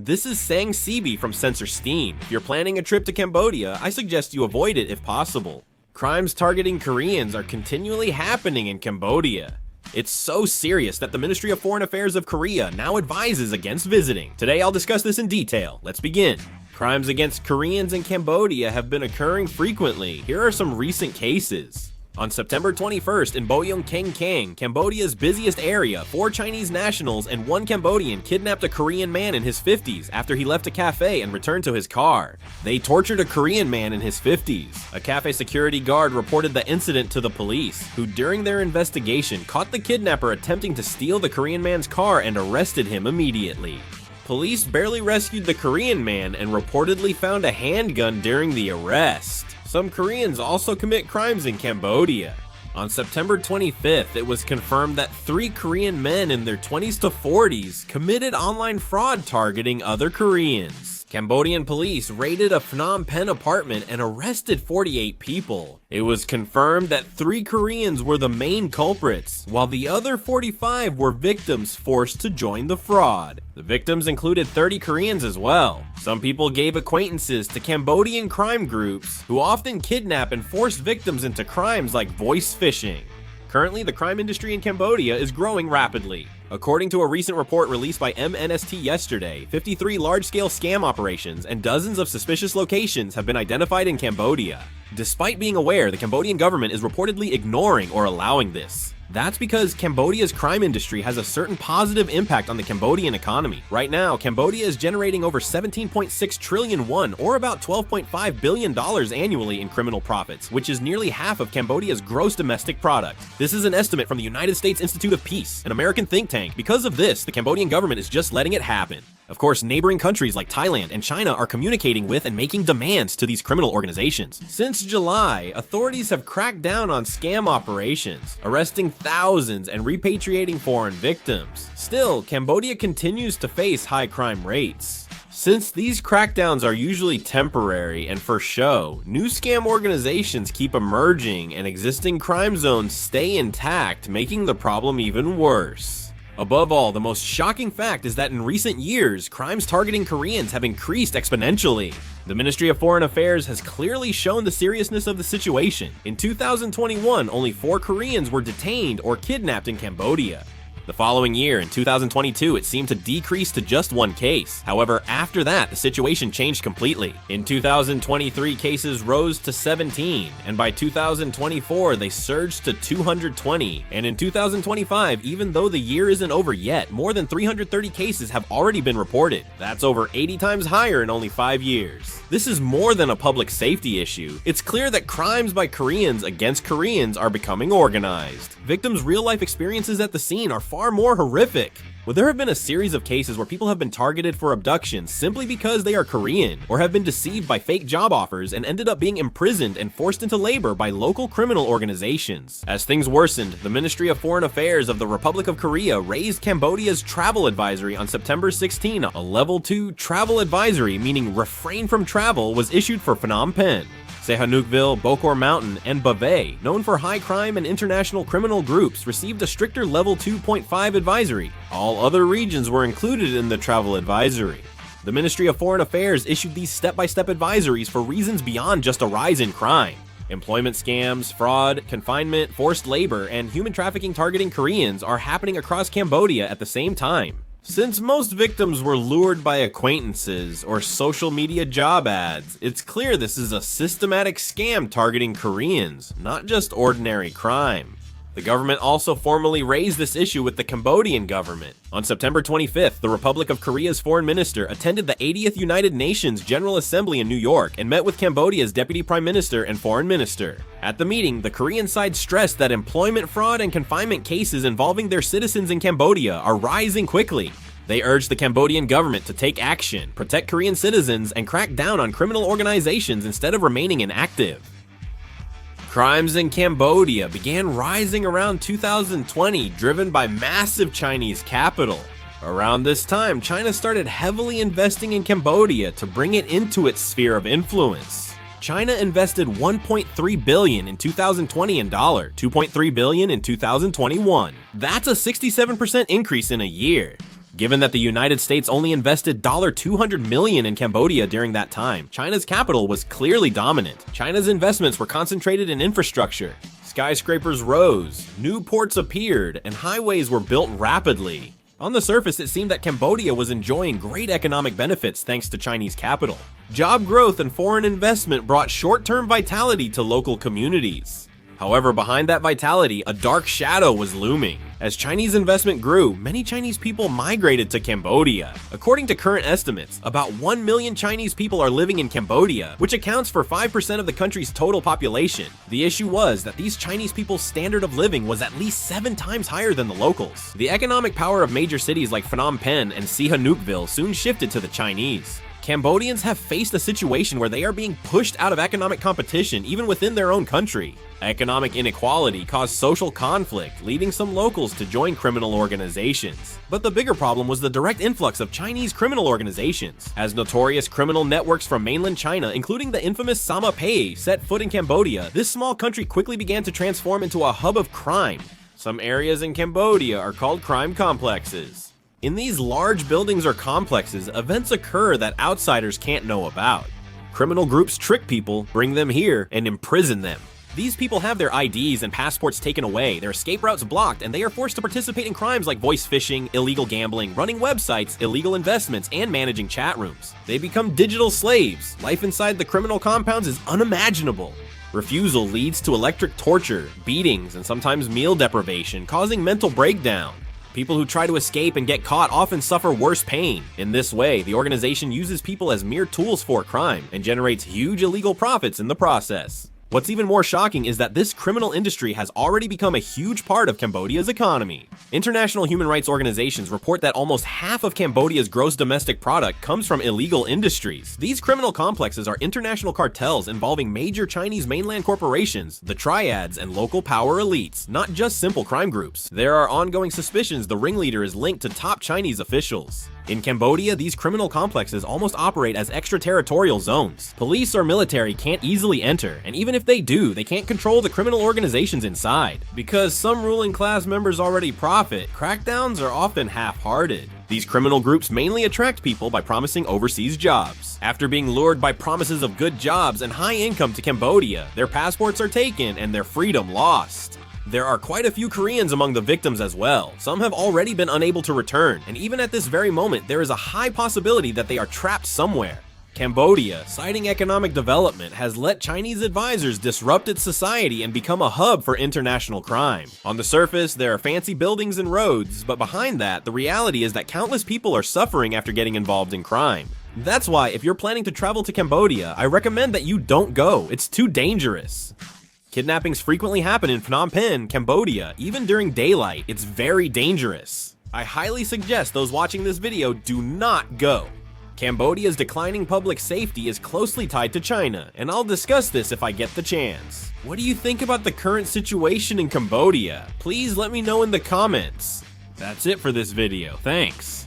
this is Sang Sibi from Censor Steam. If you're planning a trip to Cambodia, I suggest you avoid it if possible. Crimes targeting Koreans are continually happening in Cambodia. It's so serious that the Ministry of Foreign Affairs of Korea now advises against visiting. Today I'll discuss this in detail. Let's begin. Crimes against Koreans in Cambodia have been occurring frequently. Here are some recent cases. On September 21st in Boyong Keng Keng, Cambodia's busiest area, 4 Chinese nationals and 1 Cambodian kidnapped a Korean man in his 50s after he left a cafe and returned to his car. They tortured a Korean man in his 50s. A cafe security guard reported the incident to the police, who during their investigation caught the kidnapper attempting to steal the Korean man's car and arrested him immediately. Police barely rescued the Korean man and reportedly found a handgun during the arrest. Some Koreans also commit crimes in Cambodia. On September 25th, it was confirmed that 3 Korean men in their 20s to 40s committed online fraud targeting other Koreans. Cambodian police raided a Phnom Penh apartment and arrested 48 people. It was confirmed that 3 Koreans were the main culprits, while the other 45 were victims forced to join the fraud. The victims included 30 Koreans as well. Some people gave acquaintances to Cambodian crime groups who often kidnap and force victims into crimes like voice phishing. Currently, the crime industry in Cambodia is growing rapidly. According to a recent report released by MNST yesterday, 53 large-scale scam operations and dozens of suspicious locations have been identified in Cambodia. Despite being aware, the Cambodian government is reportedly ignoring or allowing this. That's because Cambodia's crime industry has a certain positive impact on the Cambodian economy. Right now, Cambodia is generating over 17.6 trillion won, or about $12.5 billion annually in criminal profits, which is nearly half of Cambodia's gross domestic product. This is an estimate from the United States Institute of Peace, an American think tank. Because of this, the Cambodian government is just letting it happen. Of course, neighboring countries like Thailand and China are communicating with and making demands to these criminal organizations. Since July, authorities have cracked down on scam operations, arresting thousands and repatriating foreign victims. Still, Cambodia continues to face high crime rates. Since these crackdowns are usually temporary and for show, new scam organizations keep emerging and existing crime zones stay intact, making the problem even worse. Above all, the most shocking fact is that in recent years, crimes targeting Koreans have increased exponentially. The Ministry of Foreign Affairs has clearly shown the seriousness of the situation. In 2021, only 4 Koreans were detained or kidnapped in Cambodia. The following year, in 2022, it seemed to decrease to just 1 case. However, after that, the situation changed completely. In 2023, cases rose to 17, and by 2024, they surged to 220. And in 2025, even though the year isn't over yet, more than 330 cases have already been reported. That's over 80 times higher in only 5 years. This is more than a public safety issue. It's clear that crimes by Koreans against Koreans are becoming organized. Victims' real-life experiences at the scene are far more horrific. Well, there have been a series of cases where people have been targeted for abduction simply because they are Korean, or have been deceived by fake job offers and ended up being imprisoned and forced into labor by local criminal organizations. As things worsened, the Ministry of Foreign Affairs of the Republic of Korea raised Cambodia's travel advisory on September 16. A level 2 travel advisory, meaning refrain from travel, was issued for Phnom Penh, Sihanoukville, Bokor Mountain, and Bavay, known for high crime and international criminal groups, received a stricter level 2.5 advisory. All other regions were included in the travel advisory. The Ministry of Foreign Affairs issued these step-by-step advisories for reasons beyond just a rise in crime. Employment scams, fraud, confinement, forced labor, and human trafficking targeting Koreans are happening across Cambodia at the same time. Since most victims were lured by acquaintances or social media job ads, it's clear this is a systematic scam targeting Koreans, not just ordinary crime. The government also formally raised this issue with the Cambodian government. On September 25th, the Republic of Korea's foreign minister attended the 80th United Nations General Assembly in New York and met with Cambodia's deputy prime minister and foreign minister. At the meeting, the Korean side stressed that employment fraud and confinement cases involving their citizens in Cambodia are rising quickly. They urged the Cambodian government to take action, protect Korean citizens, and crack down on criminal organizations instead of remaining inactive. Crimes in Cambodia began rising around 2020, driven by massive Chinese capital. Around this time, China started heavily investing in Cambodia to bring it into its sphere of influence. China invested $1.3 billion in 2020 in dollar, $2.3 billion in 2021. That's a 67% increase in a year. Given that the United States only invested $200 million in Cambodia during that time, China's capital was clearly dominant. China's investments were concentrated in infrastructure. Skyscrapers rose, new ports appeared, and highways were built rapidly. On the surface, it seemed that Cambodia was enjoying great economic benefits thanks to Chinese capital. Job growth and foreign investment brought short-term vitality to local communities. However, behind that vitality, a dark shadow was looming. As Chinese investment grew, many Chinese people migrated to Cambodia. According to current estimates, about 1 million Chinese people are living in Cambodia, which accounts for 5% of the country's total population. The issue was that these Chinese people's standard of living was at least 7 times higher than the locals. The economic power of major cities like Phnom Penh and Sihanoukville soon shifted to the Chinese. Cambodians have faced a situation where they are being pushed out of economic competition even within their own country. Economic inequality caused social conflict, leading some locals to join criminal organizations. But the bigger problem was the direct influx of Chinese criminal organizations. As notorious criminal networks from mainland China, including the infamous Sama Pay, set foot in Cambodia, this small country quickly began to transform into a hub of crime. Some areas in Cambodia are called crime complexes. In these large buildings or complexes, events occur that outsiders can't know about. Criminal groups trick people, bring them here, and imprison them. These people have their IDs and passports taken away, their escape routes blocked, and they are forced to participate in crimes like voice phishing, illegal gambling, running websites, illegal investments, and managing chat rooms. They become digital slaves. Life inside the criminal compounds is unimaginable. Refusal leads to electric torture, beatings, and sometimes meal deprivation, causing mental breakdown. People who try to escape and get caught often suffer worse pain. In this way, the organization uses people as mere tools for crime and generates huge illegal profits in the process. What's even more shocking is that this criminal industry has already become a huge part of Cambodia's economy. International human rights organizations report that almost half of Cambodia's gross domestic product comes from illegal industries. These criminal complexes are international cartels involving major Chinese mainland corporations, the triads, and local power elites, not just simple crime groups. There are ongoing suspicions the ringleader is linked to top Chinese officials. In Cambodia, these criminal complexes almost operate as extraterritorial zones. Police or military can't easily enter, and even if they do, they can't control the criminal organizations inside. Because some ruling class members already profit, crackdowns are often half-hearted. These criminal groups mainly attract people by promising overseas jobs. After being lured by promises of good jobs and high income to Cambodia, their passports are taken and their freedom lost. There are quite a few Koreans among the victims as well. Some have already been unable to return, and even at this very moment, there is a high possibility that they are trapped somewhere. Cambodia, citing economic development, has let Chinese advisors disrupt its society and become a hub for international crime. On the surface, there are fancy buildings and roads, but behind that, the reality is that countless people are suffering after getting involved in crime. That's why, if you're planning to travel to Cambodia, I recommend that you don't go. It's too dangerous. Kidnappings frequently happen in Phnom Penh, Cambodia, even during daylight. It's very dangerous. I highly suggest those watching this video do not go. Cambodia's declining public safety is closely tied to China, and I'll discuss this if I get the chance. What do you think about the current situation in Cambodia? Please let me know in the comments. That's it for this video. Thanks.